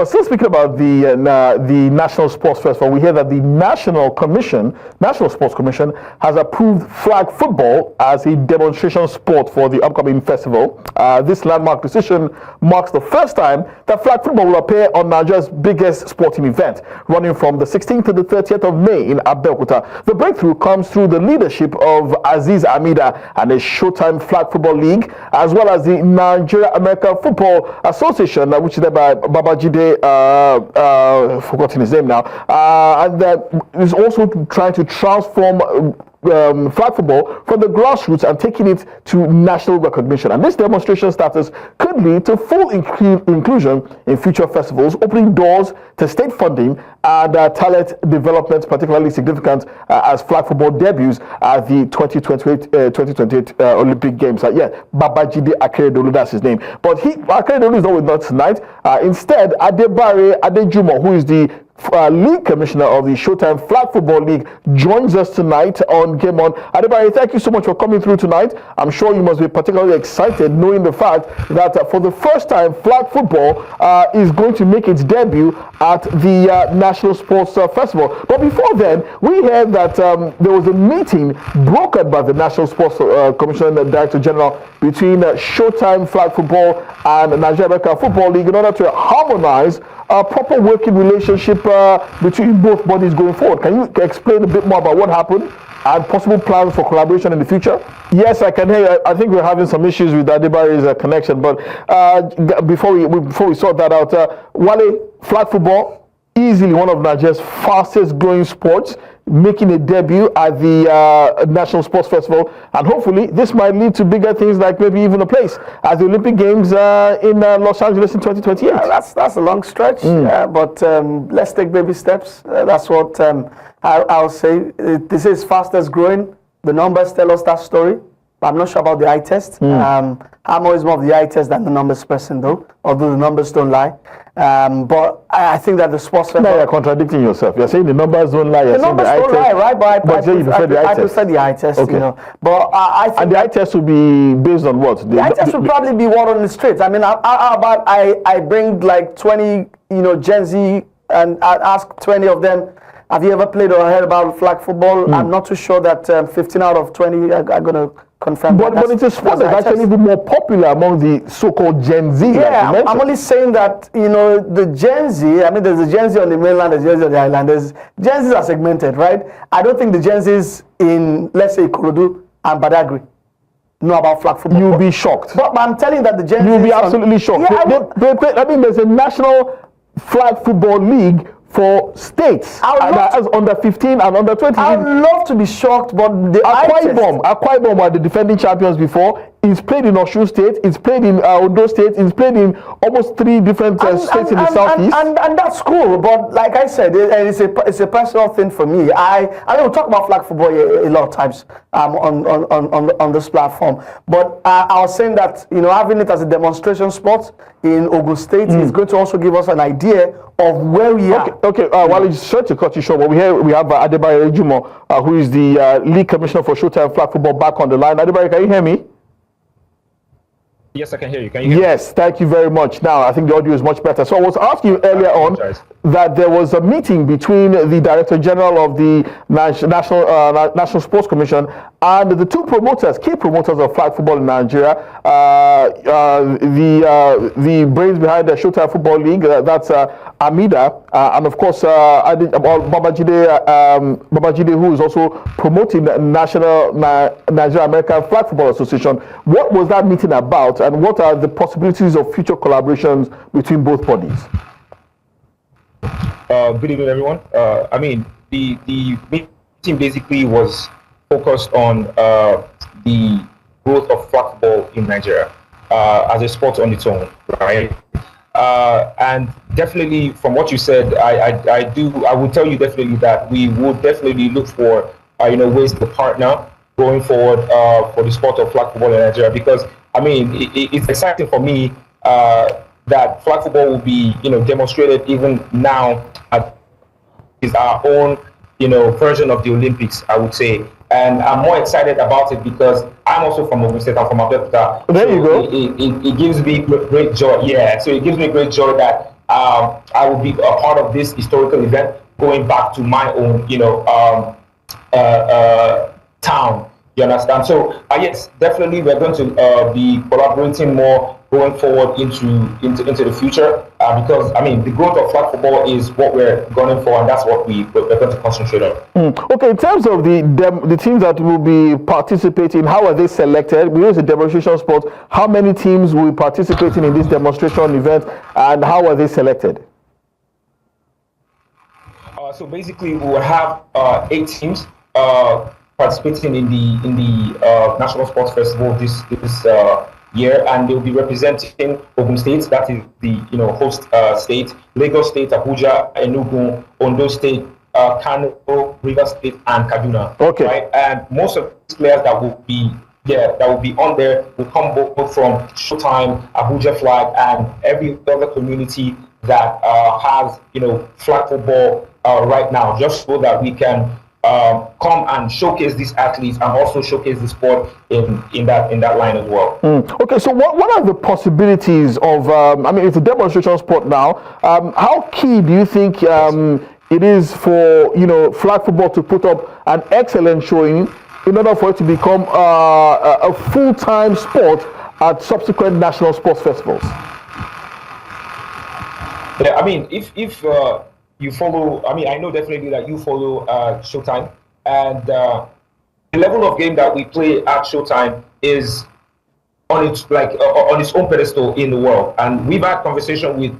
But still speaking about the National Sports Festival, we hear that the National Sports Commission, has approved flag football as a demonstration sport for the upcoming festival. This landmark decision marks the first time that flag football will appear on Nigeria's biggest sporting event, running from the 16th to the 30th of May in Abeokuta. The breakthrough comes through the leadership of Azeez Amida and the Showtime Flag Football League, as well as the Nigeria-American Football Association, which is led by Babajide, forgotten his name now, and that is also trying to transform flag football from the grassroots and taking it to national recognition. And this demonstration status could lead to full inclusion in future festivals, opening doors to state funding and talent development, particularly significant as flag football debuts at the 2028 Olympic Games. Babajide Akeredolu, that's his name. But Akeredolu is not with us tonight. Instead, Adebare Adejumo, who is the league commissioner of the Showtime Flag Football League, joins us tonight on Game On. Adebare, thank you so much for coming through tonight. I'm sure you must be particularly excited knowing the fact that for the first time, flag football is going to make its debut at the National Sports Festival. But before then, we heard that there was a meeting brokered by the National Sports Commission Director General between Showtime Flag Football and Nigeria American Football League in order to harmonize a proper working relationship between both bodies going forward. Can you explain a bit more about what happened and possible plans for collaboration in the future? Yes, I can hear you. I think we're having some issues with Adebare's connection, but before we sort that out, Wale, flag football, easily one of Nigeria's fastest growing sports, making a debut at the National Sports Festival, and hopefully this might lead to bigger things, like maybe even a place as the Olympic Games in Los Angeles in 2028. That's a long stretch, but let's take baby steps. That's what I'll say. This is fastest growing. The numbers tell us that story. I'm not sure about the eye test. I'm always more of the eye test than the numbers person, though, although the numbers don't lie. But I think that the sports festival... No, you're contradicting yourself. You're saying the numbers don't lie. The numbers don't lie, right? But I prefer the eye test, okay. You know. But I think... And the eye test will be based on what? The eye test will probably be what on the streets. I mean, how about I bring like 20, Gen Z, and I ask 20 of them, have you ever played or heard about flag football? I'm not too sure that 15 out of 20 are going to confirm. But it's a sport that's actually even more popular among the so-called Gen Z. Yeah, I'm only saying that, the Gen Z, I mean, there's a Gen Z on the mainland, there's Gen Z on the island. Gen Zs are segmented, right? I don't think the Gen Zs in, let's say, Ikorodu and Badagry know about flag football. You'll be shocked. But I'm telling you that the Gen Zs... You'll be absolutely shocked. Yeah, I mean, there's a National Flag Football League for states as under 15 and under 20. I would love to be shocked, but the Akwa Ibom were the defending champions before. It's played in Ogun State, it's played in Ogun State, it's played in almost 3 different states in the southeast. And that's cool, but like I said, it's a personal thing for me. I will talk about flag football a lot of times on this platform. But I was saying that having it as a demonstration sport in Ogun State is going to also give us an idea of where we are. Okay. Well, it's sure to cut you short, but we have Adebare Adejumo, who is the league commissioner for Showtime Flag Football, back on the line. Adebare, can you hear me? Yes, I can hear you. Can you hear me? Yes, thank you very much. Now, I think the audio is much better. So I was asking you earlier on that there was a meeting between the Director General of the National Sports Commission and the 2 promoters, key promoters of flag football in Nigeria, the brains behind the Showtime Football League, that's Amida, and of course Babajide, who is also promoting the Nigeria American Flag Football Association. What was that meeting about, and what are the possibilities of future collaborations between both bodies? Good evening, everyone. I mean, the meeting basically was focused on the growth of flag football in Nigeria as a sport on its own, right? And definitely, from what you said, I would tell you definitely that we would definitely look for ways to partner going forward for the sport of flag football in Nigeria, because I mean it's exciting for me that flag football will be demonstrated even now is our own version of the Olympics, I would say. And I'm more excited about it because I'm also from Ogun State. I'm from Abeokuta. There you go. It gives me great joy. Yeah, so it gives me great joy that I will be a part of this historical event, going back to my own, town. You understand? So yes, definitely we're going to be collaborating more going forward into the future, because I mean the growth of flag football is what we're going for, and that's what we're going to concentrate on. Okay, in terms of the teams that will be participating, how are they selected? We use a demonstration sport. How many teams will be participating in this demonstration event, and how are they selected? So basically, we will have 8 teams participating in the National Sports Festival this year, and they'll be representing Ogun State, that is the host state, Lagos State, Abuja, Enugu, Ondo State, Kano, Rivers State, and Kaduna. Okay. Right, and most of these players that will be on there will come both from Showtime, Abuja Flag, and every other community that has flag football right now, just so that we can come and showcase these athletes and also showcase the sport in that line as well. Okay, so what are the possibilities of? I mean, it's a demonstration sport now. How key do you think it is for flag football to put up an excellent showing in order for it to become a full-time sport at subsequent national sports festivals? Yeah, I mean, if you follow, I mean, I know definitely that you follow Showtime, and the level of game that we play at Showtime is on its own pedestal in the world. And we've had conversation with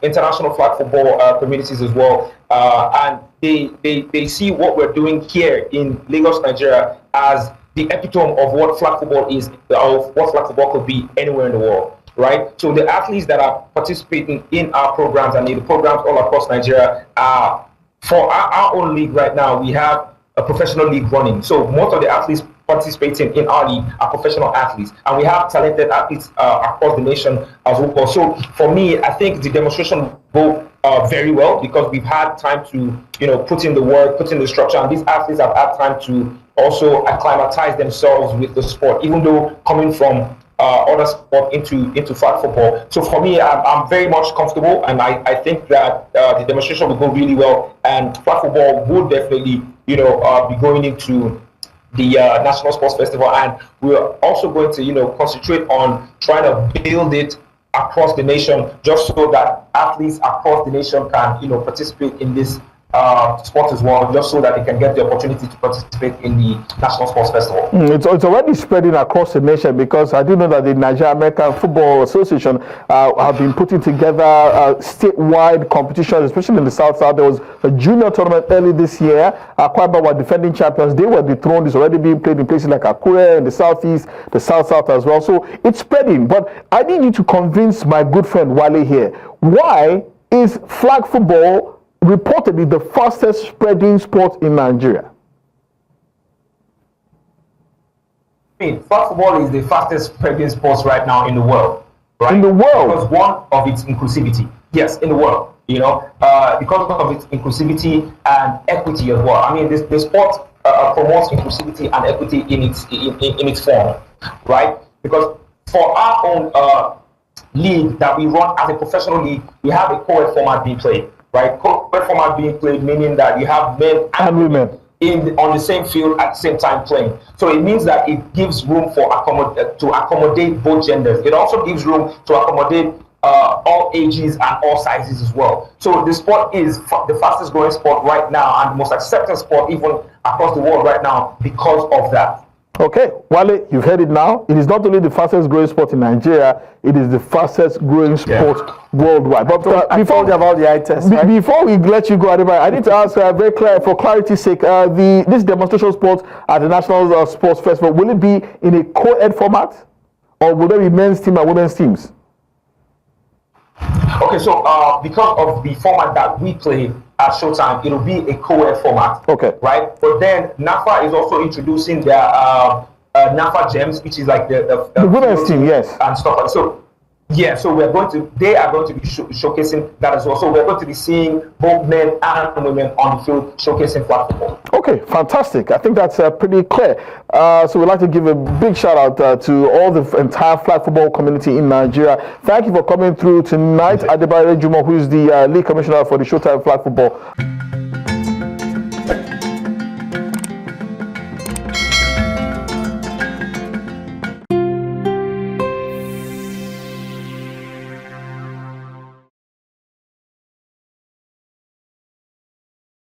international flag football communities as well, and they see what we're doing here in Lagos, Nigeria, as the epitome of what flag football is, of what flag football could be anywhere in the world. Right, so the athletes that are participating in our programs and in the programs all across Nigeria, for our own league right now, we have a professional league running. So most of the athletes participating in our league are professional athletes, and we have talented athletes across the nation as well. So for me, I think the demonstration will go very well, because we've had time to put in the work, put in the structure, and these athletes have had time to also acclimatize themselves with the sport, even though coming from other sport into flag football. So for me, I'm very much comfortable, and I think that the demonstration will go really well, and flag football would definitely be going into the National Sports Festival, and we're also going to concentrate on trying to build it across the nation, just so that athletes across the nation can participate in this sport as well, just so that they can get the opportunity to participate in the National Sports Festival. It's already spreading across the nation, because I do know that the Nigeria American Football Association have been putting together statewide competitions, especially in the South. There was a junior tournament early this year. Kwaba were defending champions. They were dethroned. It's already being played in places like Akure in the Southeast, the South as well. So it's spreading. But I need you to convince my good friend Wale here. Why is flag football reportedly the fastest spreading sport in Nigeria? I mean, flag football is the fastest spreading sport right now in the world. Right? In the world? Because one of its inclusivity. Yes, in the world. Because of its inclusivity and equity as well. I mean, the sport promotes inclusivity and equity in its form, right? Because for our own league that we run as a professional league, we have a co-ed format being played. Right, co-ed format being played, meaning that you have men and women on the same field at the same time playing. So it means that it gives room to accommodate both genders. It also gives room to accommodate all ages and all sizes as well. So the sport is the fastest growing sport right now, and the most accepted sport even across the world right now because of that. Okay, Wale, you've heard it now. It is not only the fastest growing sport in Nigeria, it is the fastest growing sport worldwide. But before we about the eye test, right? Before we let you go, Adebare, I need to ask very clear, for clarity's sake, this demonstration sport at the National Sports Festival, will it be in a co-ed format, or will there be men's team and women's teams? Okay, so because of the format that we play at Showtime, it'll be a co-ed format. Okay. Right? But then NAFA is also introducing their NAFA Gems, which is like the women's team, yes. And stuff like that. So Yeah, so they are going to be showcasing that as well. So we're going to be seeing both men and women on the field showcasing flag football. Okay, fantastic. I think that's pretty clear. So we'd like to give a big shout out to all the entire flag football community in Nigeria. Thank you for coming through tonight. Adebare Adejumo, who is the league commissioner for the Showtime Flag Football.